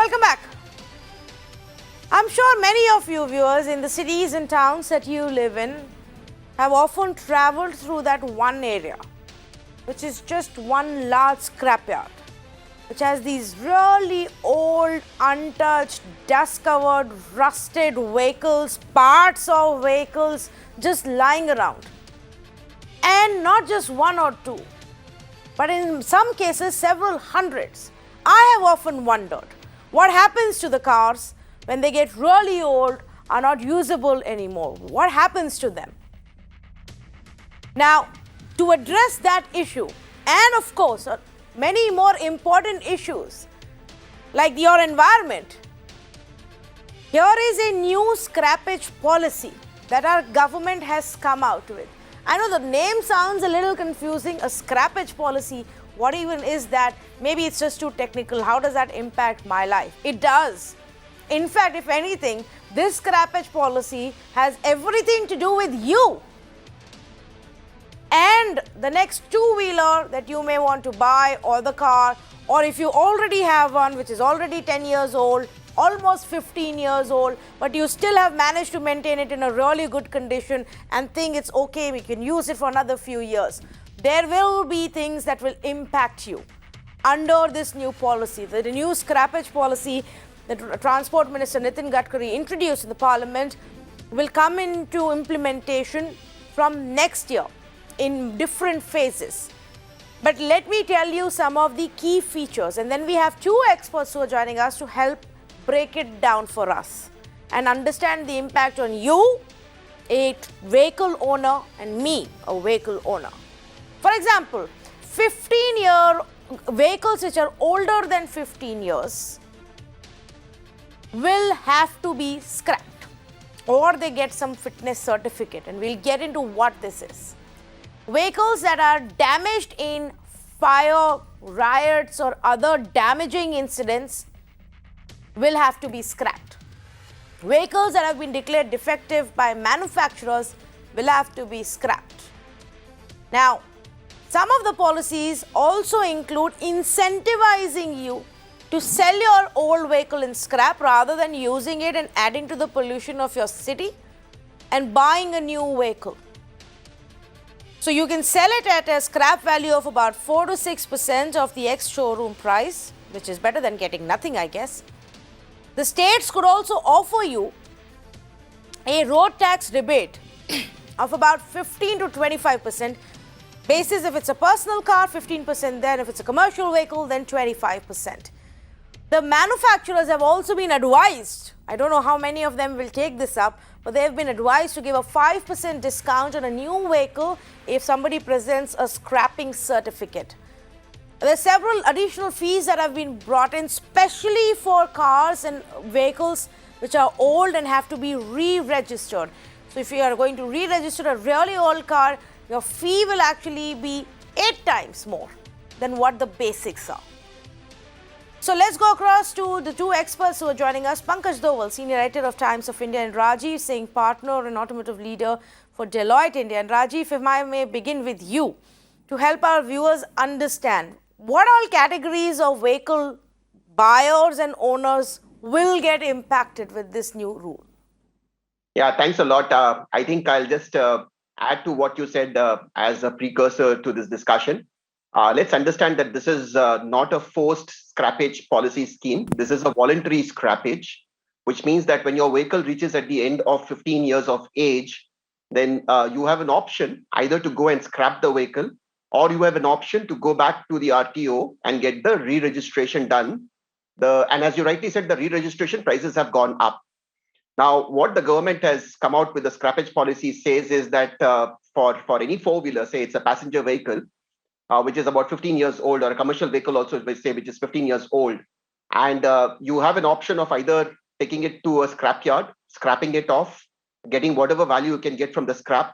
Welcome back. I'm sure many of you viewers in the cities and towns that you live in have often traveled through that one area, which is just one large scrapyard, which has these really old, untouched, dust-covered, rusted vehicles, parts of vehicles just lying around. And not just one or two, but in some cases several hundreds. I have often wondered what happens to the cars when they get really old, are not usable anymore. What happens to them? Now, to address that issue, and of course, many more important issues like your environment, here is a new scrappage policy that our government has come out with. I know the name sounds a little confusing, a scrappage policy. What even is that? Maybe it's just too technical. How does that impact my life? It does. In fact, if anything, this scrappage policy has everything to do with you and the next two-wheeler that you may want to buy, or the car, or if you already have one which is already 10 years old, almost 15 years old, but you still have managed to maintain it in a really good condition and think it's okay, we can use it for another few years. There will be things that will impact you under this new policy. The new scrappage policy that Transport Minister Nitin Gadkari introduced in the Parliament will come into implementation from next year in different phases. But let me tell you some of the key features, and then we have two experts who are joining us to help break it down for us and understand the impact on you, a vehicle owner, and me, a vehicle owner. For example, 15-year vehicles which are older than 15 years will have to be scrapped, or they get some fitness certificate, and we'll get into what this is. Vehicles that are damaged in fire, riots, or other damaging incidents will have to be scrapped. Vehicles that have been declared defective by manufacturers will have to be scrapped. Now, some of the policies also include incentivizing you to sell your old vehicle in scrap rather than using it and adding to the pollution of your city and buying a new vehicle. So you can sell it at a scrap value of about 4 to 6% of the ex-showroom price, which is better than getting nothing, I guess. The states could also offer you a road tax rebate of about 15 to 25%, basis if it's a personal car, 15%, then if it's a commercial vehicle, then 25%. The manufacturers have also been advised, I don't know how many of them will take this up, but they have been advised to give a 5% discount on a new vehicle if somebody presents a scrapping certificate. There are several additional fees that have been brought in, especially for cars and vehicles which are old and have to be re-registered. So if you are going to re-register a really old car, your fee will actually be 8 times more than what the basics are. So let's go across to the two experts who are joining us. Pankaj Doval, Senior Editor of Times of India, and Rajiv Singh, Partner and Automotive Leader for Deloitte India. And Rajiv, if I may begin with you to help our viewers understand what all categories of vehicle buyers and owners will get impacted with this new rule. Yeah, thanks a lot. I think I'll just add to what you said as a precursor to this discussion. Let's understand that this is not a forced scrappage policy scheme. This is a voluntary scrappage, which means that when your vehicle reaches at the end of 15 years of age, then you have an option either to go and scrap the vehicle, or you have an option to go back to the RTO and get the re-registration done. And as you rightly said, the re-registration prices have gone up. Now, what the government has come out with the scrappage policy says is that for any four-wheeler, say it's a passenger vehicle, which is about 15 years old, or a commercial vehicle also, which is 15 years old. And you have an option of either taking it to a scrapyard, scrapping it off, getting whatever value you can get from the scrap.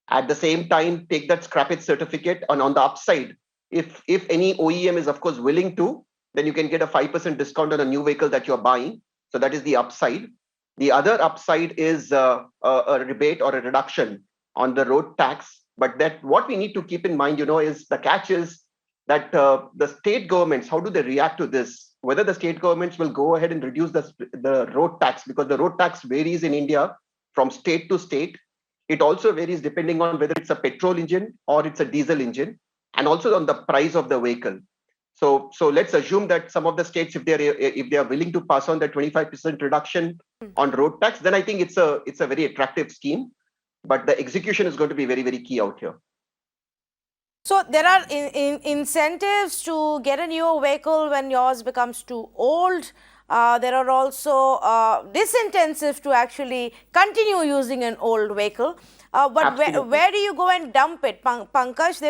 At the same time, take that scrappage certificate, and on the upside, if any OEM is, of course, willing to, then you can get a 5% discount on a new vehicle that you're buying. So that is the upside. The other upside is a rebate or a reduction on the road tax. But that what we need to keep in mind, is the catch is that the state governments, how do they react to this? Whether the state governments will go ahead and reduce the road tax, because the road tax varies in India from state to state. It also varies depending on whether it's a petrol engine or it's a diesel engine, and also on the price of the vehicle. So let's assume that some of the states, if they are willing to pass on the 25% reduction on road tax, then I think it's a very attractive scheme. But the execution is going to be very, very key out here. So there are incentives to get a newer vehicle when yours becomes too old. There are also disincentives to actually continue using an old vehicle. But where do you go and dump it, Pankaj?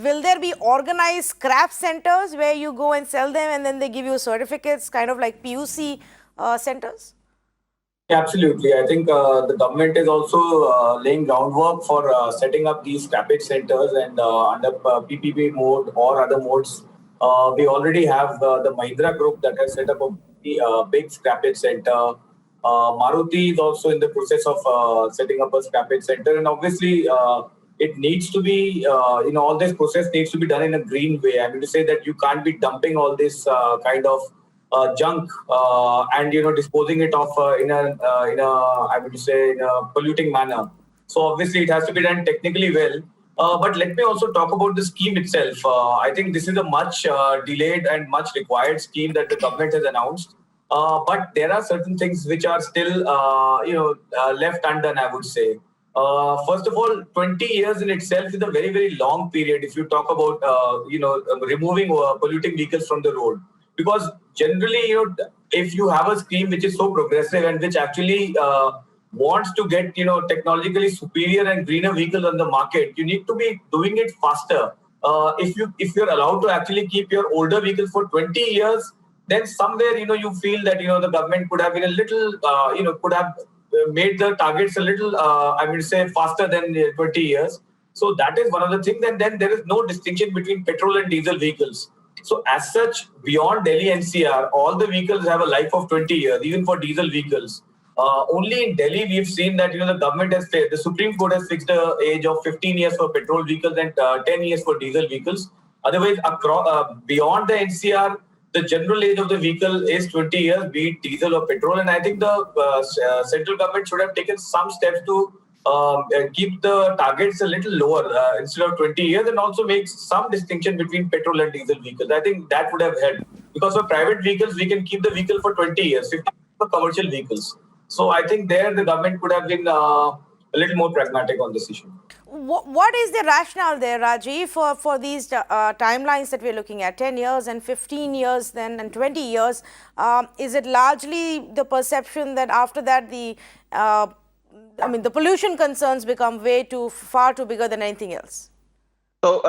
Will there be organized scrap centers where you go and sell them and then they give you certificates, kind of like PUC centers? Absolutely. I think the government is also laying groundwork for setting up these scrappage centers, and under PPP mode or other modes. We already have the Mahindra Group that has set up a big scrappage center. Maruti is also in the process of setting up a scrappage center. And obviously, it needs to be, all this process needs to be done in a green way. I mean, to say that you can't be dumping all this kind of junk and disposing it off in a I would say in a polluting manner. So obviously it has to be done technically well. But let me also talk about the scheme itself. I think this is a much delayed and much required scheme that the government has announced. But there are certain things which are still left undone, I would say. First of all, 20 years in itself is a very, very long period if you talk about removing polluting vehicles from the road. Because generally, if you have a scheme which is so progressive and which actually wants to get, technologically superior and greener vehicles on the market, you need to be doing it faster. If you're allowed to actually keep your older vehicles for 20 years, then somewhere, you feel that, the government could have been a little, could have made the targets a little, I would say, faster than 20 years. So that is one of the things. And then there is no distinction between petrol and diesel vehicles. So as such, beyond Delhi NCR, all the vehicles have a life of 20 years, even for diesel vehicles. Only in Delhi, we've seen that, the government has, the Supreme Court has fixed the age of 15 years for petrol vehicles and 10 years for diesel vehicles. Otherwise, beyond the NCR, the general age of the vehicle is 20 years, be it diesel or petrol. And I think the central government should have taken some steps to keep the targets a little lower instead of 20 years, and also make some distinction between petrol and diesel vehicles. I think that would have helped, because for private vehicles, we can keep the vehicle for 20 years, 50 for commercial vehicles. So I think there the government could have been a little more pragmatic on this issue. What is the rationale there, Rajiv, for these timelines that we're looking at, 10 years and 15 years then and 20 years? Is it largely the perception that after that the pollution concerns become far too bigger than anything else? So,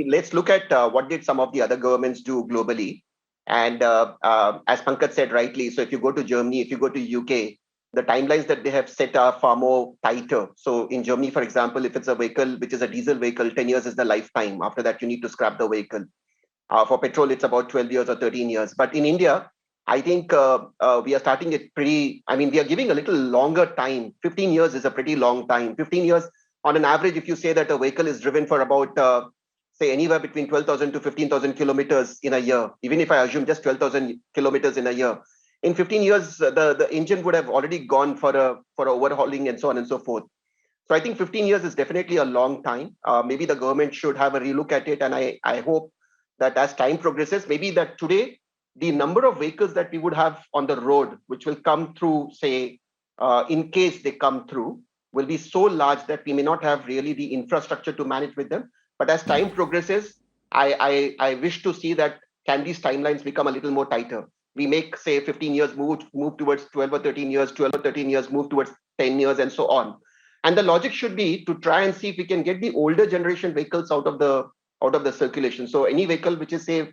let's look at what did some of the other governments do globally. And as Pankaj said rightly, so if you go to Germany, if you go to UK, the timelines that they have set are far more tighter. So in Germany, for example, if it's a vehicle which is a diesel vehicle, 10 years is the lifetime. After that, you need to scrap the vehicle. For petrol, it's about 12 years or 13 years. But in India, I think we are starting it we are giving a little longer time. 15 years is a pretty long time. 15 years, on an average, if you say that a vehicle is driven for about, say, anywhere between 12,000 to 15,000 kilometers in a year, even if I assume just 12,000 kilometers in a year, in 15 years, the engine would have already gone for overhauling and so on and so forth. So I think 15 years is definitely a long time. Maybe the government should have a relook at it. And I hope that as time progresses, maybe that today, the number of vehicles that we would have on the road, which will come through, say, in case they come through, will be so large that we may not have really the infrastructure to manage with them. But as time progresses, I wish to see that can these timelines become a little more tighter. We make, say, 15 years move towards 12 or 13 years, 12 or 13 years move towards 10 years, and so on. And the logic should be to try and see if we can get the older generation vehicles out of the circulation. So any vehicle which is, say,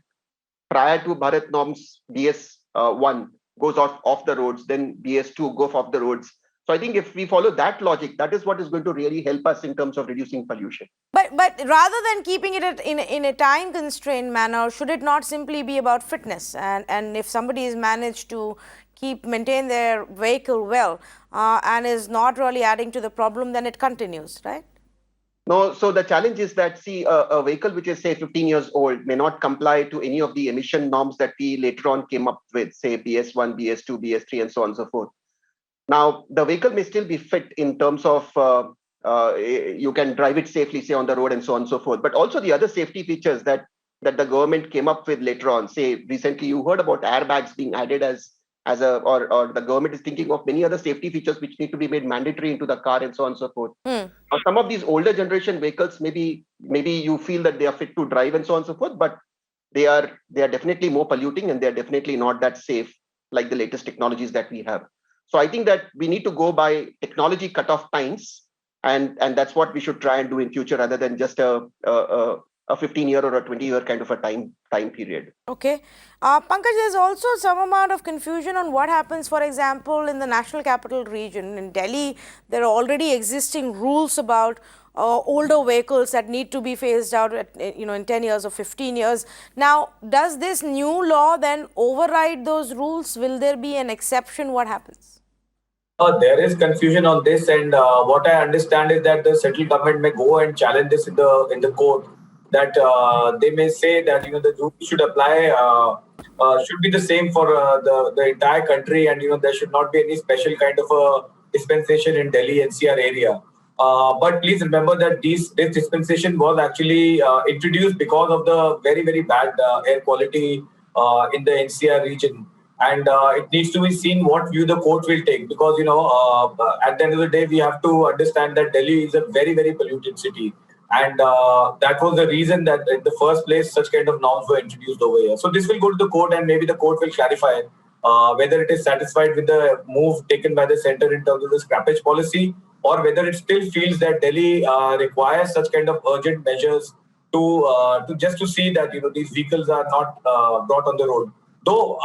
prior to Bharat norms, BS1 goes off the roads, then BS2 goes off the roads. So I think if we follow that logic, that is what is going to really help us in terms of reducing pollution. But rather than keeping it in a time constrained manner, should it not simply be about fitness? And if somebody has managed to maintain their vehicle well and is not really adding to the problem, then it continues, right? No, so the challenge is that, see, a vehicle which is, say, 15 years old may not comply to any of the emission norms that we later on came up with, say, BS1, BS2, BS3, and so on and so forth. Now, the vehicle may still be fit in terms of you can drive it safely, say, on the road and so on and so forth. But also the other safety features that the government came up with later on. Say, recently you heard about airbags being added or the government is thinking of many other safety features which need to be made mandatory into the car and so on and so forth. Or some of these older generation vehicles, maybe you feel that they are fit to drive and so on and so forth, but they are definitely more polluting and they are definitely not that safe like the latest technologies that we have. So I think that we need to go by technology cutoff times, and that's what we should try and do in future, rather than just a 15-year or a 20-year kind of a time period. Okay. Pankaj, there's also some amount of confusion on what happens, for example, in the National Capital Region. In Delhi, there are already existing rules about older vehicles that need to be phased out in 10 years or 15 years. Now, does this new law then override those rules? Will there be an exception? What happens? There is confusion on this, and what I understand is that the central government may go and challenge this in the court. That they may say that the rule should apply should be the same for the entire country, and there should not be any special kind of a dispensation in Delhi NCR area. But please remember that this dispensation was actually introduced because of the very, very bad air quality in the NCR region. And it needs to be seen what view the court will take, because at the end of the day we have to understand that Delhi is a very, very polluted city, and that was the reason that in the first place such kind of norms were introduced over here. So this will go to the court, and maybe the court will clarify whether it is satisfied with the move taken by the centre in terms of the scrappage policy, or whether it still feels that Delhi requires such kind of urgent measures to just to see that these vehicles are not brought on the road. Though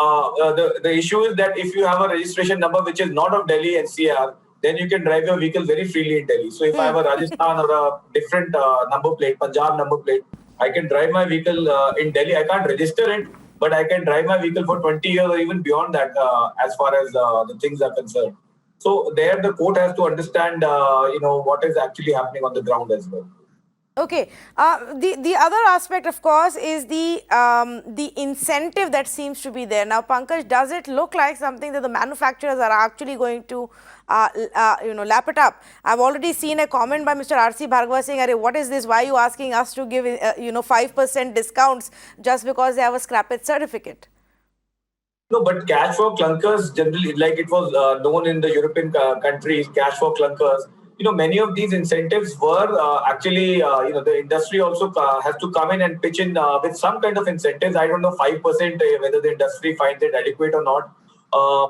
the issue is that if you have a registration number which is not of Delhi NCR, then you can drive your vehicle very freely in Delhi. So if I have a Rajasthan or a different number plate, Punjab number plate, I can drive my vehicle in Delhi. I can't register it, but I can drive my vehicle for 20 years or even beyond that as far as the things are concerned. So there the court has to understand what is actually happening on the ground as well. Okay. The other aspect, of course, is the incentive that seems to be there. Now, Pankaj, does it look like something that the manufacturers are actually going to, lap it up? I've already seen a comment by Mr. R.C. Bhargava saying, "Arey, what is this? Why are you asking us to give, 5% discounts just because they have a scrappage certificate?" No, but cash for clunkers generally, like it was known in the European countries, cash for clunkers. Many of these incentives were actually, the industry also has to come in and pitch in with some kind of incentives. I don't know 5% whether the industry finds it adequate or not.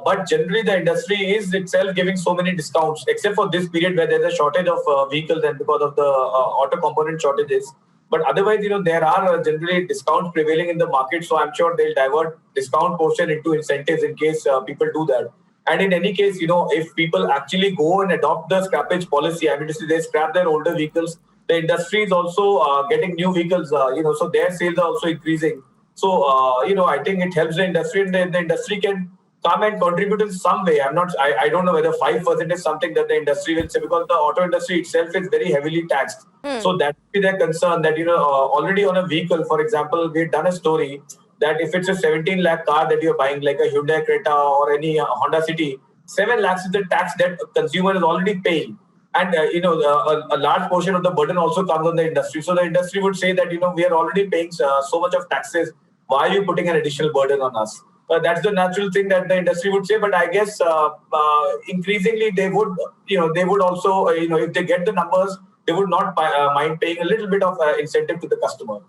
But generally, the industry is itself giving so many discounts, except for this period where there's a shortage of vehicles and because of the auto component shortages. But otherwise, there are generally discounts prevailing in the market. So I'm sure they'll divert discount portion into incentives in case people do that. And in any case, if people actually go and adopt the scrappage policy, I mean, they scrap their older vehicles, the industry is also getting new vehicles, so their sales are also increasing. So, I think it helps the industry, and the industry can come and contribute in some way. I don't know whether 5% is something that the industry will say, because the auto industry itself is very heavily taxed. So that would be their concern that, already on a vehicle, for example, we've done a story that if it's a 17 lakh car that you're buying, like a Hyundai Creta or any Honda City, 7 lakhs is the tax that consumer is already paying. And, a large portion of the burden also comes on the industry. So the industry would say that, we are already paying so much of taxes. Why are you putting an additional burden on us? That's the natural thing that the industry would say. But I guess increasingly they would also, if they get the numbers, they would not mind paying a little bit of incentive to the customer.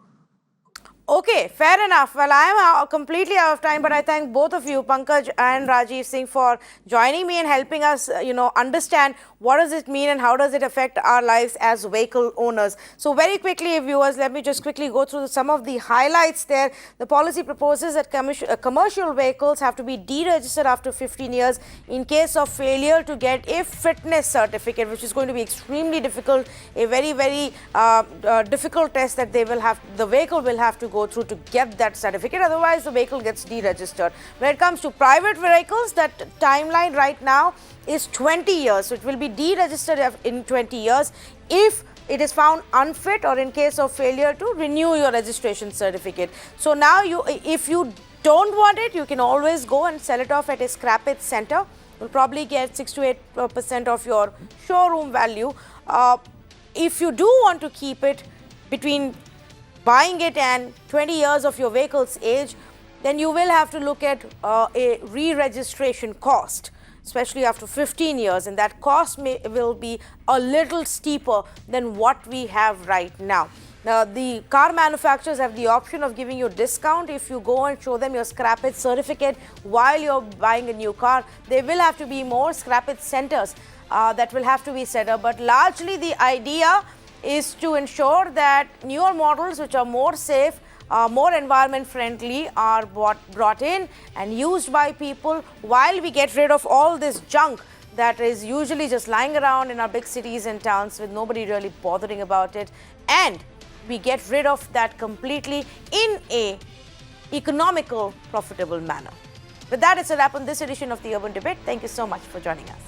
Okay, fair enough. Well, I am completely out of time, but I thank both of you, Pankaj and Rajiv Singh, for joining me and helping us, understand what does it mean and how does it affect our lives as vehicle owners. So very quickly, viewers, let me just quickly go through some of the highlights there. The policy proposes that commercial vehicles have to be deregistered after 15 years in case of failure to get a fitness certificate, which is going to be extremely difficult, a very, very difficult test that the vehicle will have to go through to get that certificate. Otherwise, the vehicle gets deregistered. When it comes to private vehicles, that timeline right now is 20 years. So it will be deregistered in 20 years if it is found unfit, or in case of failure to renew your registration certificate. So now if you don't want it, you can always go and sell it off at a scrappage center. You'll probably get 6 to 8% of your showroom value. If you do want to keep it between buying it and 20 years of your vehicle's age, then you will have to look at a re-registration cost, especially after 15 years, and that cost will be a little steeper than what we have right now. Now, the car manufacturers have the option of giving you a discount if you go and show them your scrappage certificate while you're buying a new car. There will have to be more scrappage centers that will have to be set up, but largely the idea is to ensure that newer models which are more safe, more environment friendly, are brought in and used by people, while we get rid of all this junk that is usually just lying around in our big cities and towns with nobody really bothering about it, and we get rid of that completely in a economical, profitable manner. With that, it's a wrap on this edition of the Urban Debate. Thank you so much for joining us.